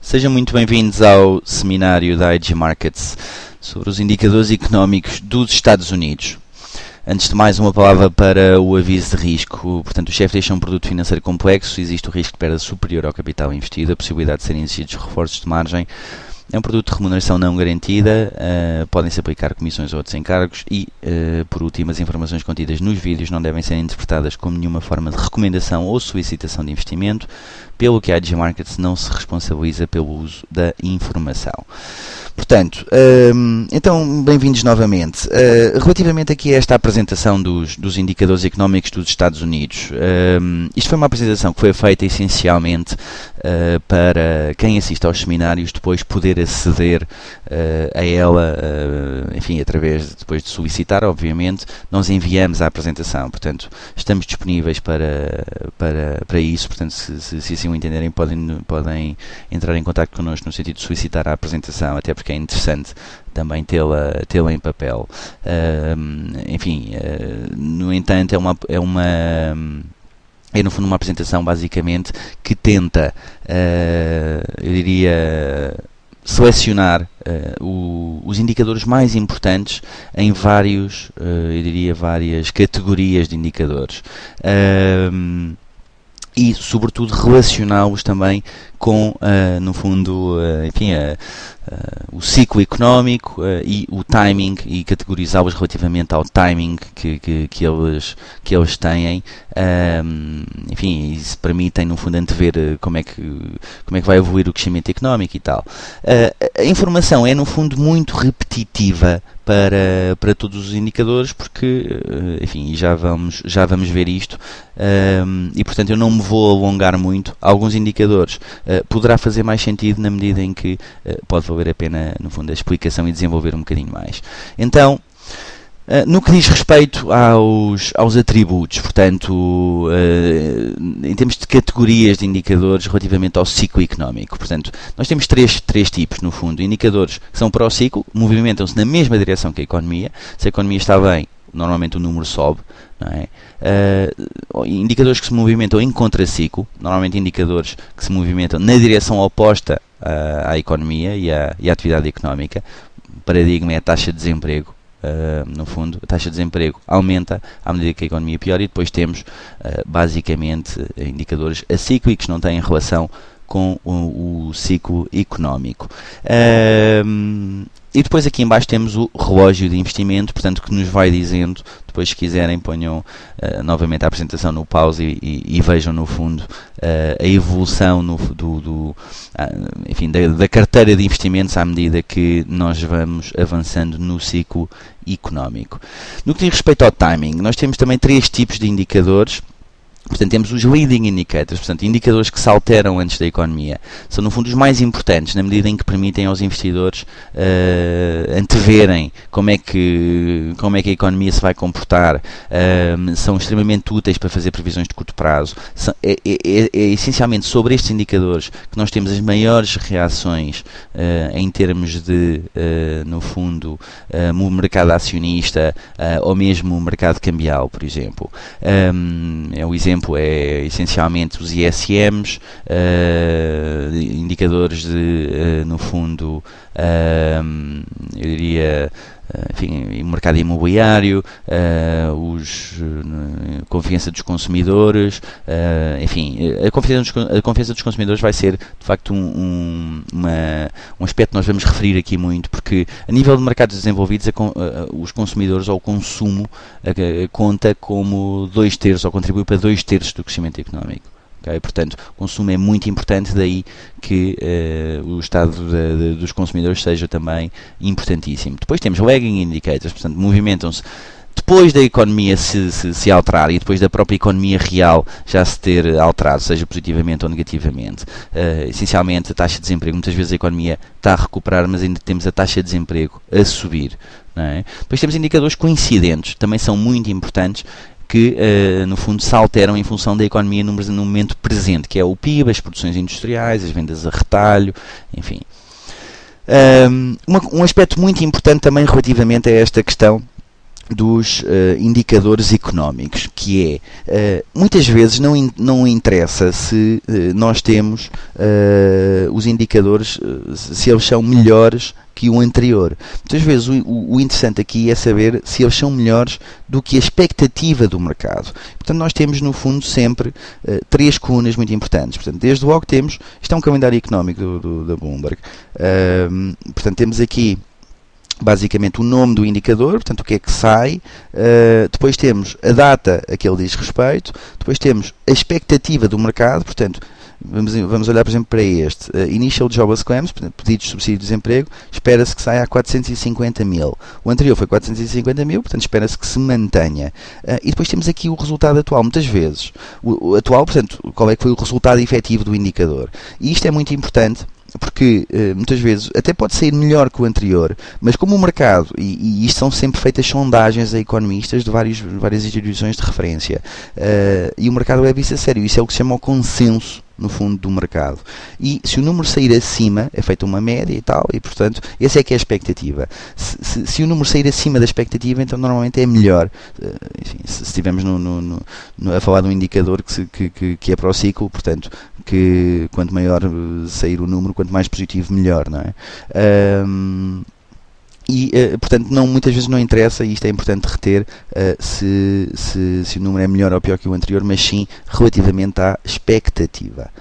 Sejam muito bem-vindos ao seminário da IG Markets sobre os indicadores económicos dos Estados Unidos. Antes de mais, uma palavra para o aviso de risco. Portanto, os CFDs são um produto financeiro complexo, existe o risco de perda superior ao capital investido, a possibilidade de serem exigidos reforços de margem. É um produto de remuneração não garantida, podem-se aplicar comissões ou outros encargos e, por último, as informações contidas nos vídeos não devem ser interpretadas como nenhuma forma de recomendação ou solicitação de investimento, pelo que a IG Markets não se responsabiliza pelo uso da informação. Portanto, então, bem-vindos novamente. Relativamente aqui a esta apresentação dos indicadores económicos dos Estados Unidos, isto foi uma apresentação que foi feita essencialmente para quem assiste aos seminários depois poder aceder a ela, enfim, através, depois de solicitar, obviamente, nós enviamos a apresentação. Portanto, estamos disponíveis para isso. Portanto, se assim o entenderem, podem entrar em contato connosco no sentido de solicitar a apresentação, até porque é interessante também tê-la em papel. Enfim, no entanto, é no fundo uma apresentação basicamente que tenta, eu diria, selecionar os indicadores mais importantes em várias categorias de indicadores. E, sobretudo, relacioná-los também com, no fundo, enfim, o ciclo económico e o timing, e categorizá-los relativamente ao timing que eles têm, enfim, isso permitem, no fundo, antever como é que vai evoluir o crescimento económico e tal. A informação é, no fundo, muito repetitiva para todos os indicadores, porque, enfim, já vamos ver isto, e portanto eu não me vou alongar muito. Alguns indicadores poderá fazer mais sentido na medida em que pode valer a pena, no fundo, a explicação e desenvolver um bocadinho mais. Então, no que diz respeito aos atributos, portanto, em termos de categorias de indicadores relativamente ao ciclo económico, portanto, nós temos três tipos, no fundo, indicadores que são pró-ciclo, movimentam-se na mesma direção que a economia. Se a economia está bem, normalmente o número sobe, não é? Indicadores que se movimentam em contraciclo, normalmente indicadores que se movimentam na direção oposta à economia e à atividade económica. O paradigma é a taxa de desemprego. No fundo, a taxa de desemprego aumenta à medida que a economia piora, e depois temos, basicamente, indicadores acíclicos que não têm relação com o ciclo económico. E depois aqui em baixo temos o relógio de investimento, portanto, que nos vai dizendo, depois se quiserem ponham novamente a apresentação no pause e vejam, no fundo, a evolução enfim, da carteira de investimentos à medida que nós vamos avançando no ciclo económico. No que diz respeito ao timing, nós temos também três tipos de indicadores. Portanto, temos os leading indicators, portanto, indicadores que se alteram antes da economia. São, no fundo, os mais importantes, na medida em que permitem aos investidores anteverem como é que a economia se vai comportar. São extremamente úteis para fazer previsões de curto prazo. É essencialmente sobre estes indicadores que nós temos as maiores reações em termos de, no fundo, o mercado acionista ou mesmo o mercado cambial, por exemplo. É o exemplo é essencialmente os ISMs, indicadores de, no fundo, eu diria, enfim, o mercado imobiliário, confiança dos consumidores, enfim, a confiança dos consumidores vai ser, de facto, um aspecto que nós vamos referir aqui muito, porque a nível de mercados desenvolvidos, os consumidores ou o consumo conta como 2/3, ou contribui para 2/3 do crescimento económico. Okay? Portanto, o consumo é muito importante, daí que o estado dos consumidores seja também importantíssimo. Depois temos lagging indicators, portanto, movimentam-se depois da economia se alterar e depois da própria economia real já se ter alterado, seja positivamente ou negativamente. Essencialmente, a taxa de desemprego, muitas vezes a economia está a recuperar, mas ainda temos a taxa de desemprego a subir. Não é? Depois temos indicadores coincidentes, também são muito importantes, que, no fundo, se alteram em função da economia no momento presente, que é o PIB, as produções industriais, as vendas a retalho, enfim. Um aspecto muito importante também relativamente a esta questão dos indicadores económicos, que é, muitas vezes não interessa se nós temos os indicadores, se eles são melhores que o anterior. Muitas vezes o interessante aqui é saber se eles são melhores do que a expectativa do mercado. Portanto, nós temos no fundo sempre três colunas muito importantes. Portanto, desde logo temos, isto é um calendário económico da Bloomberg, portanto temos aqui basicamente o nome do indicador, portanto o que é que sai, depois temos a data a que ele diz respeito, depois temos a expectativa do mercado, portanto vamos olhar por exemplo para este, Initial Jobless Claims, portanto, pedidos de subsídio de desemprego, espera-se que saia a 450 mil, o anterior foi 450 mil, portanto espera-se que se mantenha, e depois temos aqui o resultado atual, muitas vezes, o atual, portanto qual é que foi o resultado efetivo do indicador, e isto é muito importante, porque muitas vezes até pode sair melhor que o anterior, mas como o mercado, e isto são sempre feitas sondagens a economistas de várias instituições de referência, e o mercado leva isso a sério, isso é o que se chama o consenso no fundo do mercado, e se o número sair acima, é feita uma média e tal, e portanto, essa é que é a expectativa. Se o número sair acima da expectativa, então normalmente é melhor. Enfim, se estivermos a falar de um indicador que é para o ciclo, portanto, que quanto maior sair o número, quanto mais positivo, melhor, não é? Portanto, muitas vezes não interessa, e isto é importante reter, se o número é melhor ou pior que o anterior, mas sim relativamente à expectativa.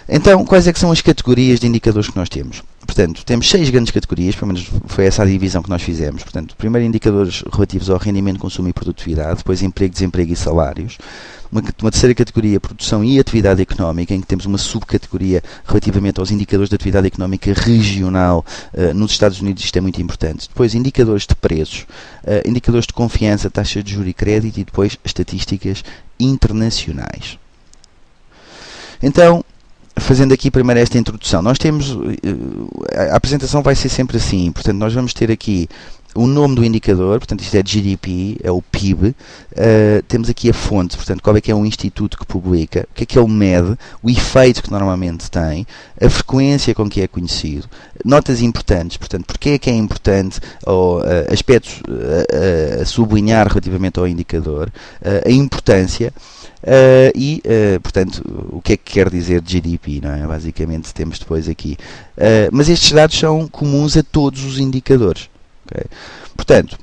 Então, quais é que são as categorias de indicadores que nós temos? Portanto, temos 6 grandes categorias, pelo menos foi essa a divisão que nós fizemos. Portanto, primeiro indicadores relativos ao rendimento, consumo e produtividade, depois emprego, desemprego e salários. Uma terceira categoria, produção e atividade económica, em que temos uma subcategoria relativamente aos indicadores de atividade económica regional. Nos Estados Unidos isto é muito importante. Depois, indicadores de preços, indicadores de confiança, taxa de juros e crédito, e depois estatísticas internacionais. Então, fazendo aqui primeiro esta introdução, nós temos, a apresentação vai ser sempre assim, portanto nós vamos ter aqui o nome do indicador, portanto isto é GDP, é o PIB, temos aqui a fonte, portanto qual é que é o instituto que publica, o que ele mede, o efeito que normalmente tem, a frequência com que é conhecido, notas importantes, portanto porque é importante, ou aspectos a sublinhar relativamente ao indicador, a importância, portanto, o que é que quer dizer GDP, não é? Basicamente temos depois aqui, mas estes dados são comuns a todos os indicadores. Okay? Portanto,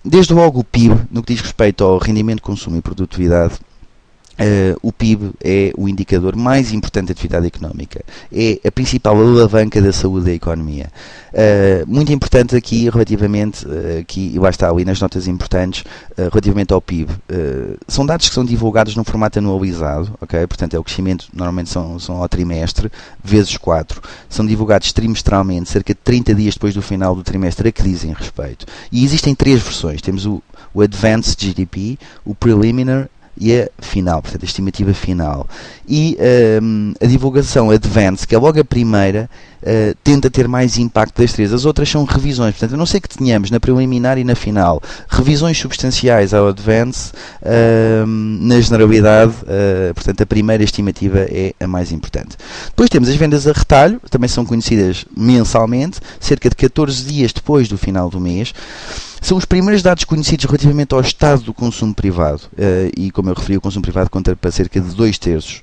desde logo o PIB, no que diz respeito ao rendimento, consumo e produtividade, o PIB é o indicador mais importante da atividade económica, é a principal alavanca da saúde da economia. Muito importante aqui relativamente, e lá está ali nas notas importantes, relativamente ao PIB. São dados que são divulgados num formato anualizado, okay? Portanto é o crescimento, normalmente são ao trimestre, vezes 4. São divulgados trimestralmente, cerca de 30 dias depois do final do trimestre, a que dizem respeito. E existem 3 versões, temos o Advanced GDP, o Preliminary e a final, portanto a estimativa final. E a divulgação Advanced, que é logo a primeira, tenta ter mais impacto das 3. As outras são revisões, portanto a não ser que tenhamos na preliminar e na final revisões substanciais ao Advanced, na generalidade, portanto a primeira estimativa é a mais importante. Depois temos as vendas a retalho, também são conhecidas mensalmente, cerca de 14 dias depois do final do mês. São os primeiros dados conhecidos relativamente ao estado do consumo privado, e como eu referi, o consumo privado conta para cerca de 2/3.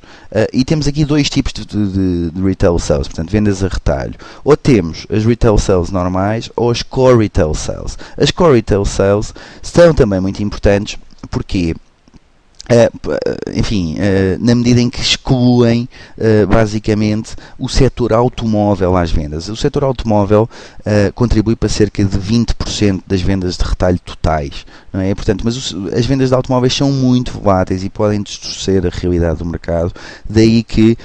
E temos aqui 2 tipos de retail sales, portanto vendas a retalho. Ou temos as retail sales normais ou as core retail sales. As core retail sales são também muito importantes, porque na medida em que excluem basicamente o setor automóvel às vendas. O setor automóvel contribui para cerca de 20% das vendas de retalho totais, não é? Portanto, mas as vendas de automóveis são muito voláteis e podem distorcer a realidade do mercado, daí que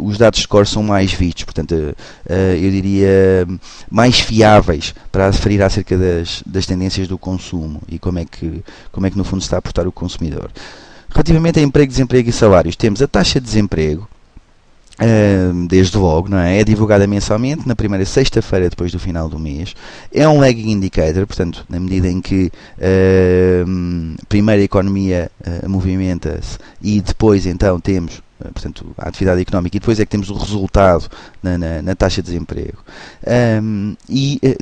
os dados de core são mais vistos, portanto, eu diria mais fiáveis para referir acerca das tendências do consumo e como é que no fundo se está a portar o consumidor. Relativamente a emprego, desemprego e salários, temos a taxa de desemprego, desde logo, não é? É divulgada mensalmente, na primeira sexta-feira depois do final do mês. É um lagging indicator, portanto, na medida em que primeiro a economia movimenta-se e depois então temos portanto, a atividade económica, e depois é que temos o resultado na taxa de desemprego.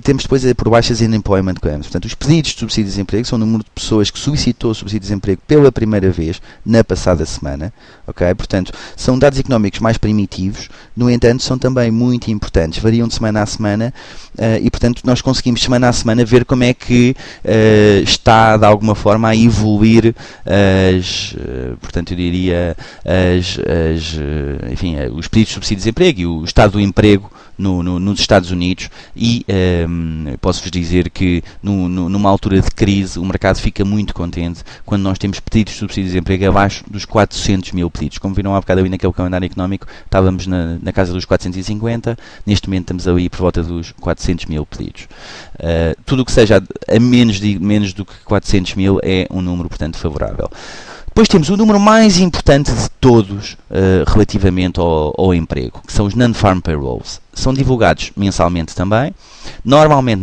Temos depois por baixo as unemployment claims. Portanto, os pedidos de subsídio de desemprego são o número de pessoas que solicitou subsídio de desemprego pela primeira vez na passada semana. Okay? Portanto, são dados económicos mais primitivos, no entanto, são também muito importantes, variam de semana a semana, e, portanto, nós conseguimos semana a semana ver como é que está, de alguma forma, a evoluir portanto, eu diria, enfim, os pedidos de subsídio de desemprego e o estado do emprego nos Estados Unidos, e posso-vos dizer que numa altura de crise o mercado fica muito contente quando nós temos pedidos de subsídio de desemprego abaixo dos 400 mil pedidos. Como viram há bocado ali naquele calendário económico, estávamos na casa dos 450, neste momento estamos ali por volta dos 400 mil pedidos. Tudo o que seja a menos do que 400 mil é um número, portanto, favorável. Depois temos o número mais importante de todos relativamente ao emprego, que são os non-farm payrolls. São divulgados mensalmente também, normalmente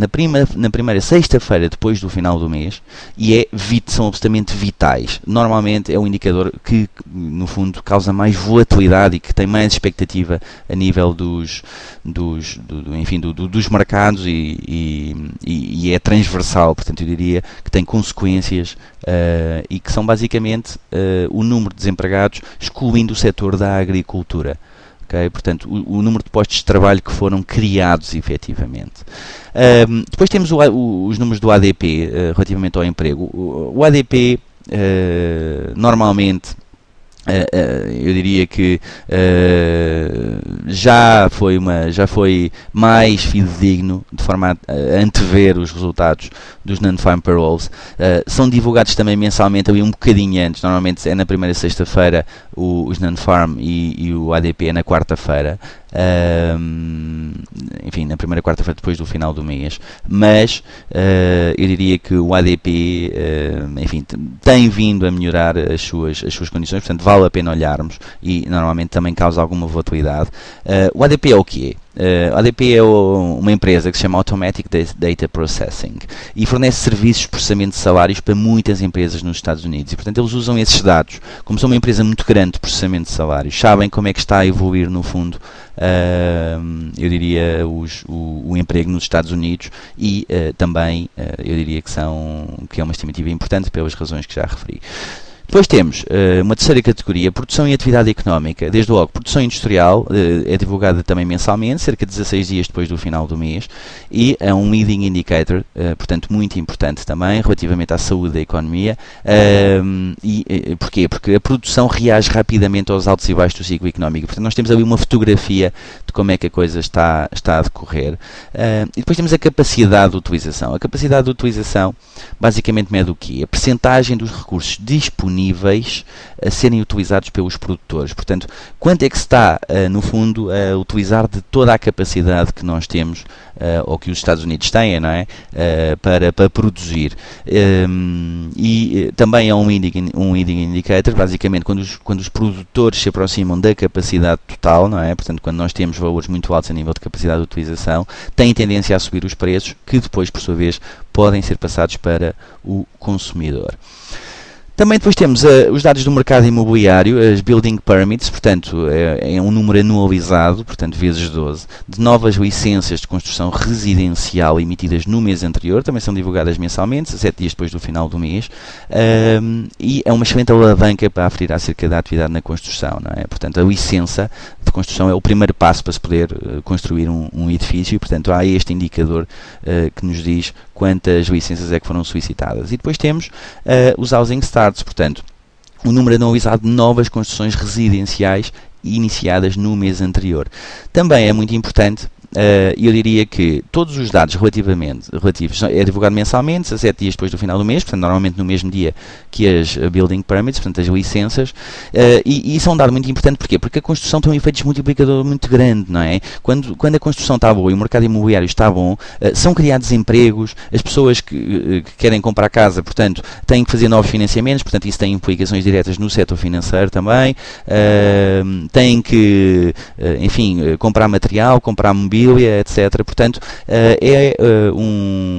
na primeira sexta-feira depois do final do mês, e são absolutamente vitais. Normalmente é um indicador que, no fundo, causa mais volatilidade e que tem mais expectativa a nível dos mercados, e é transversal. Portanto, eu diria que tem consequências e que são basicamente o número de desempregados, excluindo o setor da agricultura. Okay? Portanto, o número de postos de trabalho que foram criados efetivamente. Depois temos os números do ADP relativamente ao emprego. O ADP normalmente, eu diria que já foi mais fidedigno, de forma a antever os resultados dos non-farm payrolls. São divulgados também mensalmente, ali um bocadinho antes, normalmente é na primeira sexta-feira os non-farm, e o ADP é na quarta-feira. Enfim, na primeira quarta-feira depois do final do mês, mas eu diria que o ADP enfim, tem vindo a melhorar as suas condições, portanto vale a pena olharmos, e normalmente também causa alguma volatilidade. O ADP é o quê? O ADP é uma empresa que se chama Automatic Data Processing e fornece serviços de processamento de salários para muitas empresas nos Estados Unidos, e portanto eles usam esses dados. Como são uma empresa muito grande de processamento de salários, sabem como é que está a evoluir, no fundo, eu diria, o emprego nos Estados Unidos, e também eu diria que é uma estimativa importante pelas razões que já referi. Depois temos uma terceira categoria, produção e atividade económica. Desde logo, produção industrial é divulgada também mensalmente, cerca de 16 dias depois do final do mês, e é um leading indicator, portanto muito importante também, relativamente à saúde da economia. Porquê? Porque a produção reage rapidamente aos altos e baixos do ciclo económico. Portanto, nós temos ali uma fotografia de como é que a coisa está a decorrer. E depois temos a capacidade de utilização. A capacidade de utilização basicamente mede o quê? A percentagem dos recursos disponíveis a serem utilizados pelos produtores. Portanto, quanto é que se está, no fundo, a utilizar de toda a capacidade que nós temos, ou que os Estados Unidos têm, não é? Para produzir. E também é um leading indicator, basicamente, quando os produtores se aproximam da capacidade total, não é? Portanto, quando nós temos valores muito altos a nível de capacidade de utilização, têm tendência a subir os preços, que depois, por sua vez, podem ser passados para o consumidor. Também depois temos os dados do mercado imobiliário, as Building Permits, portanto é um número anualizado, portanto vezes 12, de novas licenças de construção residencial emitidas no mês anterior, também são divulgadas mensalmente, 7 dias depois do final do mês, e é uma excelente alavanca para aferir acerca da atividade na construção, não é? Portanto, a licença de construção é o primeiro passo para se poder construir um edifício, e portanto há este indicador que nos diz quantas licenças é que foram solicitadas. E depois temos os Housing Starts, portanto, o número anualizado de novas construções residenciais iniciadas no mês anterior. Também é muito importante, eu diria que todos os dados relativos é divulgado mensalmente, a 7 dias depois do final do mês, portanto normalmente no mesmo dia que as Building Permits, portanto as licenças, e isso é um dado muito importante. Porquê? Porque a construção tem um efeito multiplicador muito grande, não é? Quando a construção está boa e o mercado imobiliário está bom, são criados empregos, as pessoas que querem comprar casa, portanto, têm que fazer novos financiamentos, portanto isso tem implicações diretas no setor financeiro também, têm que, enfim, comprar material, comprar mobília, mobília, etc. Portanto,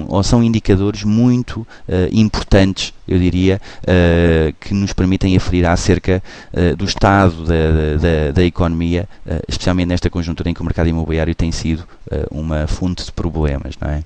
ou são indicadores muito importantes, eu diria, que nos permitem aferir acerca do estado da economia, especialmente nesta conjuntura em que o mercado imobiliário tem sido uma fonte de problemas, não é?